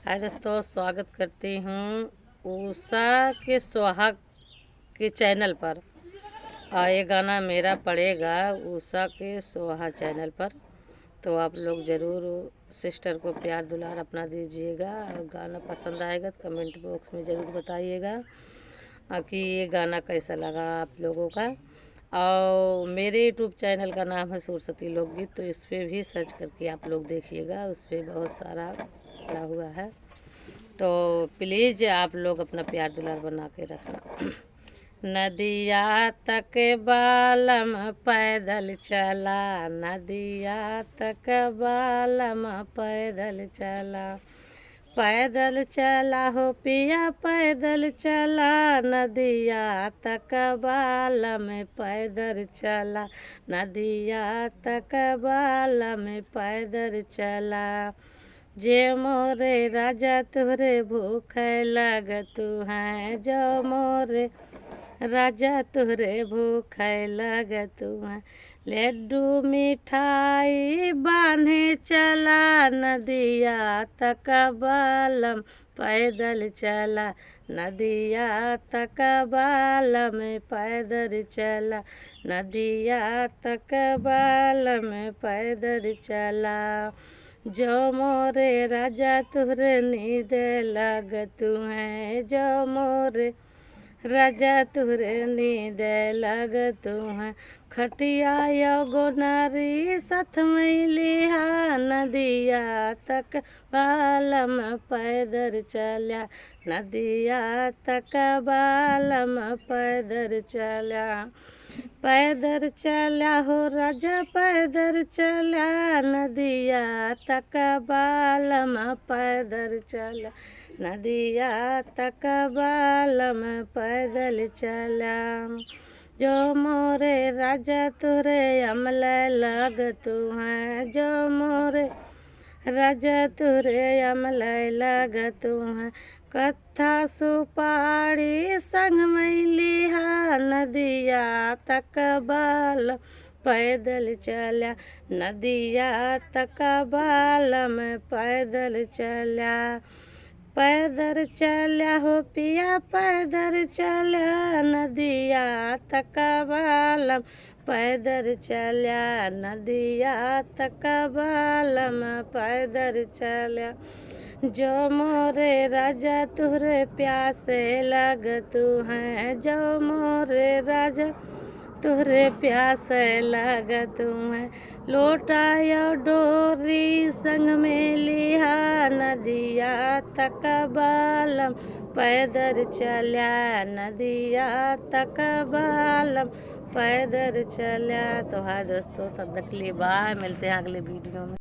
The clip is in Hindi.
हाय दोस्तों, स्वागत करती हूँ उषा के सुहाग के चैनल पर। ये गाना मेरा पड़ेगा उषा के सुहाग चैनल पर, तो आप लोग ज़रूर सिस्टर को प्यार दुलार अपना दीजिएगा। और गाना पसंद आएगा तो कमेंट बॉक्स में ज़रूर बताइएगा कि ये गाना कैसा लगा आप लोगों का। और मेरे यूट्यूब चैनल का नाम है सरस्वती लोकगीत, तो इस पर भी सर्च करके आप लोग देखिएगा, उस पर बहुत सारा पड़ा हुआ है। तो प्लीज़ आप लोग अपना प्यार दुलार बना के रखना। नदिया तक बालम पैदल चला, नदिया तक बालम पैदल चला, पैदल चला हो पिया पैदल चला, नदिया तक बालम पैदल चला, नदिया तक बालम पैदल चला। जे मोरे राजा तुहरे भूख लगतु हैं, जो मोरे राजा तुहरे भूख लगतु हैं, लड्डू मिठाई बांधे चला, नदिया तक बालम पैदल चला, नदिया तक बालम पैदल चला, नदिया तक बालम पैदल चला। जो मोरे राजा तुहरे नींद लगतु हैं, जो मोरे राजा तुहरे नींद लगतु हैं, खटिया एगो नारी साथ में लिहा, नदिया तक बालम पैदल चला, नदिया तक बालम पैदल चला, पैदल चला हो राजा पैदल चला, नदिया तक बालम पैदल चला, नदिया तक बालम पैदल चला। जो मोरे राजा तुहरे अमल लगतु हैं, जो मोरे राजा तुहरे अमल लगतु हैं, कत्था सुपारी संग में लिहा, नदिया तक बालम पैदल चला, नदिया तक बालम पैदल चला, पैदल चला हो पिया पैदल चला, नदिया तक बालम पैदल चला, नदिया तक बालम पैदल चला। जो मोरे राजा तुहरे प्यासे लगतु हैं, जो मोरे राजा तुहरे प्यासे लगतु हैं, लोटा या डोरी संग में लिहा, नदिया तक बालम पैदल चला, नदिया तक बालम पैदल चला। तो हाँ दोस्तों, तब तक के लिए बाय, मिलते हैं अगले वीडियो में।